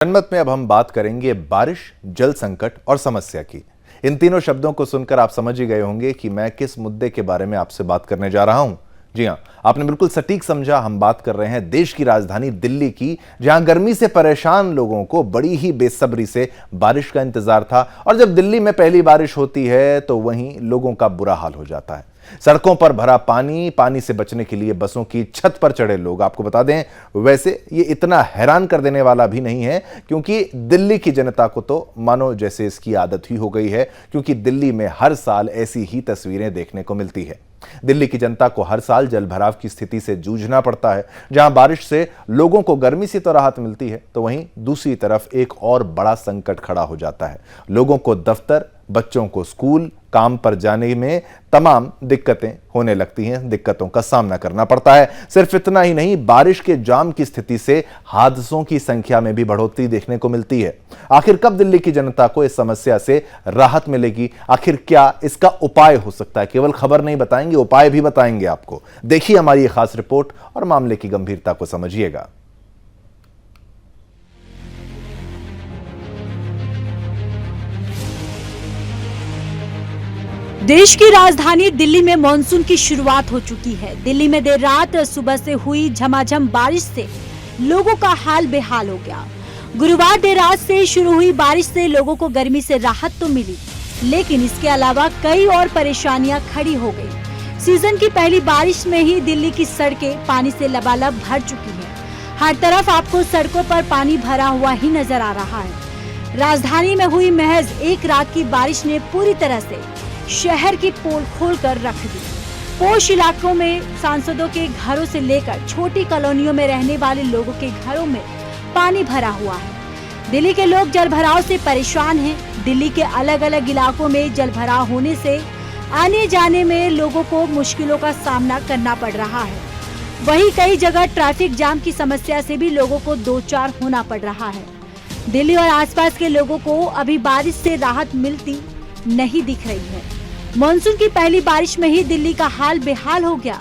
जनमत में अब हम बात करेंगे बारिश, जल संकट और समस्या की। इन तीनों शब्दों को सुनकर आप समझ ही गए होंगे कि मैं किस मुद्दे के बारे में आपसे बात करने जा रहा हूं। जी हां, आपने बिल्कुल सटीक समझा। हम बात कर रहे हैं देश की राजधानी दिल्ली की, जहां गर्मी से परेशान लोगों को बड़ी ही बेसब्री से बारिश का इंतजार था। और जब दिल्ली में पहली बारिश होती है तो वहीं लोगों का बुरा हाल हो जाता है। सड़कों पर भरा पानी से बचने के लिए बसों की छत पर चढ़े लोग। आपको बता दें, वैसे ये इतना हैरान कर देने वाला भी नहीं है, क्योंकि दिल्ली की जनता को तो मानो जैसे इसकी आदत ही हो गई है, क्योंकि दिल्ली में हर साल ऐसी ही तस्वीरें देखने को मिलती है। दिल्ली की जनता को हर साल जलभराव की स्थिति से जूझना पड़ता है। जहां बारिश से लोगों को गर्मी से तो राहत मिलती है, तो वहीं दूसरी तरफ एक और बड़ा संकट खड़ा हो जाता है। लोगों को दफ्तर, बच्चों को स्कूल, काम पर जाने में तमाम दिक्कतें होने लगती हैं, दिक्कतों का सामना करना पड़ता है। सिर्फ इतना ही नहीं, बारिश के जाम की स्थिति से हादसों की संख्या में भी बढ़ोतरी देखने को मिलती है। आखिर कब दिल्ली की जनता को इस समस्या से राहत मिलेगी? आखिर क्या इसका उपाय हो सकता है? केवल खबर नहीं बताएंगे, उपाय भी बताएंगे आपको। देखिए हमारी ये खास रिपोर्ट और मामले की गंभीरता को समझिएगा। देश की राजधानी दिल्ली में मानसून की शुरुआत हो चुकी है। दिल्ली में देर रात सुबह से हुई झमाझम बारिश से लोगों का हाल बेहाल हो गया। गुरुवार देर रात से शुरू हुई बारिश से लोगों को गर्मी से राहत तो मिली, लेकिन इसके अलावा कई और परेशानियां खड़ी हो गई। सीजन की पहली बारिश में ही दिल्ली की सड़कें पानी से लबालब भर चुकी हैं। हर तरफ आपको सड़कों पर पानी भरा हुआ ही नजर आ रहा है। राजधानी में हुई महज एक रात की बारिश ने पूरी तरह से शहर की पोल खोलकर रख दी। पोश इलाकों में सांसदों के घरों से लेकर छोटी कॉलोनियों में रहने वाले लोगों के घरों में पानी भरा हुआ है। दिल्ली के लोग जलभराव से परेशान हैं। दिल्ली के अलग अलग इलाकों में जलभराव होने से आने जाने में लोगों को मुश्किलों का सामना करना पड़ रहा है। वहीं कई जगह ट्रैफिक जाम की समस्या से भी लोगों को दो चार होना पड़ रहा है। दिल्ली और आसपास के लोगों को अभी बारिश से राहत मिलती नहीं दिख रही है। मानसून की पहली बारिश में ही दिल्ली का हाल बेहाल हो गया।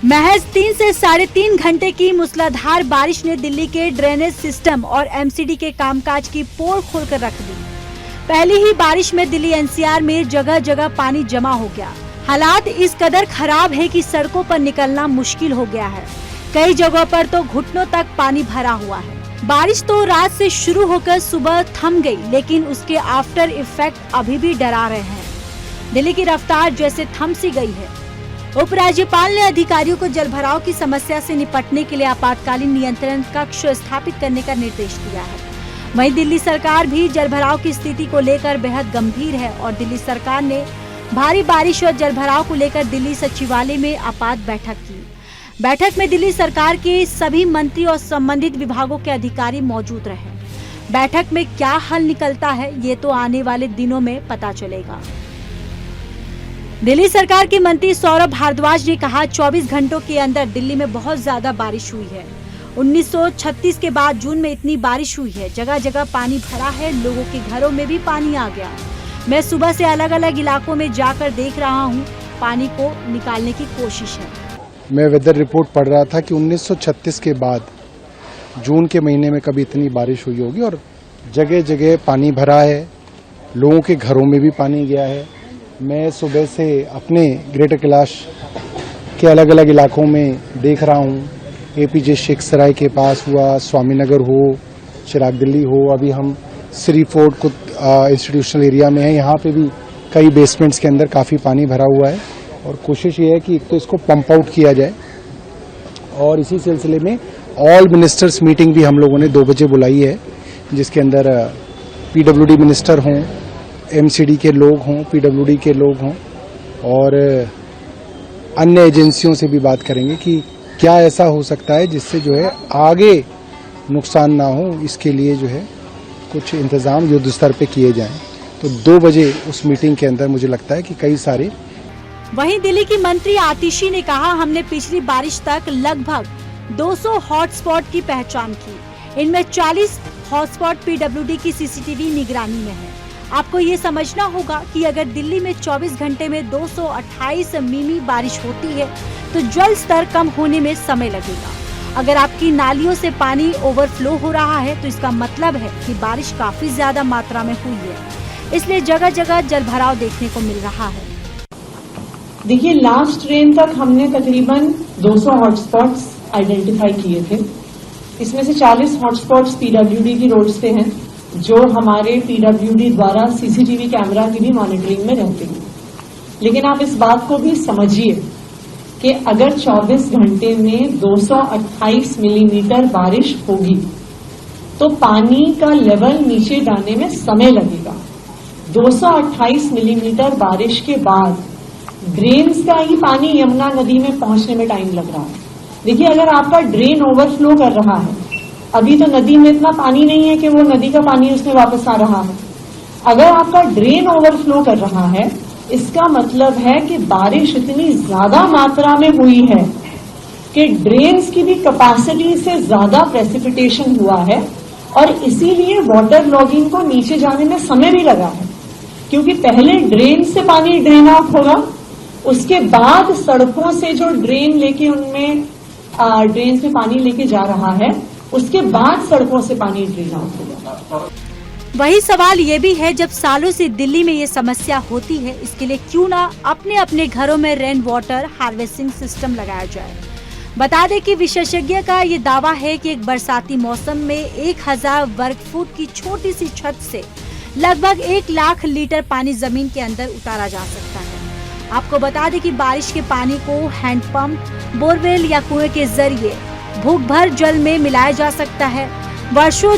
महज 3 से 3.5 घंटे की मूसलाधार बारिश ने दिल्ली के ड्रेनेज सिस्टम और एमसीडी के कामकाज की पोल खोलकर रख दी। पहली ही बारिश में दिल्ली एनसीआर में जगह जगह पानी जमा हो गया। हालात इस कदर खराब है कि सड़कों पर निकलना मुश्किल हो गया है। कई जगहों पर तो घुटनों तक पानी भरा हुआ है। बारिश तो रात से शुरू होकर सुबह थम गई, लेकिन उसके आफ्टर इफेक्ट अभी भी डरा रहे हैं। दिल्ली की रफ्तार जैसे थम सी गई है। उपराज्यपाल ने अधिकारियों को जलभराव की समस्या से निपटने के लिए आपातकालीन नियंत्रण कक्ष स्थापित करने का निर्देश दिया है। वहीं दिल्ली सरकार भी जलभराव की स्थिति को लेकर बेहद गंभीर है और दिल्ली सरकार ने भारी बारिश और जलभराव को लेकर दिल्ली सचिवालय में आपात बैठक की। बैठक में दिल्ली सरकार के सभी मंत्री और संबंधित विभागों के अधिकारी मौजूद रहे। बैठक में क्या हल निकलता है, ये तो आने वाले दिनों में पता चलेगा। दिल्ली सरकार के मंत्री सौरभ भारद्वाज ने कहा, 24 घंटों के अंदर दिल्ली में बहुत ज्यादा बारिश हुई है। 1936 के बाद जून में इतनी बारिश हुई है। जगह जगह पानी भरा है, लोगों के घरों में भी पानी आ गया। मैं सुबह से अलग अलग इलाकों में जाकर देख रहा हूँ, पानी को निकालने की कोशिश है। मैं वेदर रिपोर्ट पढ़ रहा था कि 1936 के बाद जून के महीने में कभी इतनी बारिश हुई होगी और जगह जगह पानी भरा है, लोगों के घरों में भी पानी गया है। मैं सुबह से अपने ग्रेटर कैलाश के अलग अलग इलाकों में देख रहा हूँ। एपीजे शेख सराय के पास हुआ, स्वामी नगर हो, चिराग दिल्ली हो, अभी हम श्री फोर्ट को इंस्टीट्यूशनल एरिया में है। यहाँ पे भी कई बेसमेंट्स के अंदर काफ़ी पानी भरा हुआ है और कोशिश ये है कि एक तो इसको पंप आउट किया जाए और इसी सिलसिले में ऑल मिनिस्टर्स मीटिंग भी हम लोगों ने 2 बजे बुलाई है, जिसके अंदर पीडब्ल्यूडी मिनिस्टर हों, एमसीडी के लोग हों, पीडब्ल्यूडी के लोग हों और अन्य एजेंसियों से भी बात करेंगे कि क्या ऐसा हो सकता है जिससे जो है आगे नुकसान ना हो। इसके लिए जो है कुछ इंतजाम युद्ध स्तर पे किए जाएं। तो 2 बजे उस मीटिंग के अंदर मुझे लगता है कि कई सारे। वहीं दिल्ली की मंत्री आतिशी ने कहा, हमने पिछली बारिश तक लगभग 200 हॉटस्पॉट की पहचान की। इनमें 40 हॉटस्पॉट पीडब्ल्यूडी की सीसीटीवी निगरानी में है। आपको ये समझना होगा कि अगर दिल्ली में 24 घंटे में 228 मिमी बारिश होती है तो जल स्तर कम होने में समय लगेगा। अगर आपकी नालियों से पानी ओवरफ्लो हो रहा है तो इसका मतलब है कि बारिश काफी ज्यादा मात्रा में हुई है, इसलिए जगह जगह जलभराव देखने को मिल रहा है। देखिए, लास्ट रेन तक हमने तकरीबन 200 हॉटस्पॉट्स आइडेंटिफाई किए थे। इसमें से 40 हॉटस्पॉट्स पीडब्ल्यूडी की रोड्स पे हैं, जो हमारे पीडब्ल्यूडी द्वारा सीसीटीवी कैमरा की भी मॉनिटरिंग में रहते हैं। लेकिन आप इस बात को भी समझिए कि अगर 24 घंटे में 228 मिलीमीटर बारिश होगी तो पानी का लेवल नीचे जाने में समय लगेगा। 228 मिलीमीटर बारिश के बाद ड्रेन्स का ही पानी यमुना नदी में पहुंचने में टाइम लग रहा है। देखिए, अगर आपका ड्रेन ओवरफ्लो कर रहा है, अभी तो नदी में इतना पानी नहीं है कि वो नदी का पानी उसमें वापस आ रहा है। अगर आपका ड्रेन ओवरफ्लो कर रहा है, इसका मतलब है कि बारिश इतनी ज्यादा मात्रा में हुई है कि ड्रेन्स की भी कैपेसिटी से ज्यादा प्रेसिपिटेशन हुआ है और इसीलिए वाटर लॉगिंग को नीचे जाने में समय भी लगा है। क्योंकि पहले ड्रेन से पानी ड्रेन आउट होगा, उसके बाद सड़कों से जो ड्रेन लेके उनमें ड्रेन से पानी लेके जा रहा है, उसके बाद सड़कों से पानी ड्रेन आउट होगा। वही सवाल ये भी है, जब सालों से दिल्ली में ये समस्या होती है, इसके लिए क्यों ना अपने अपने घरों में रेन वाटर हार्वेस्टिंग सिस्टम लगाया जाए। बता दें कि विशेषज्ञ का ये दावा है कि एक बरसाती मौसम में 1000 वर्ग फुट की छोटी सी छत से लगभग 1 लाख लीटर पानी जमीन के अंदर उतारा जा सकता है। आपको बता दें कि बारिश के पानी को हैंडपंप, बोरवेल या कुएं के जरिए भूगर्भ जल में मिलाया जा सकता है। वर्षों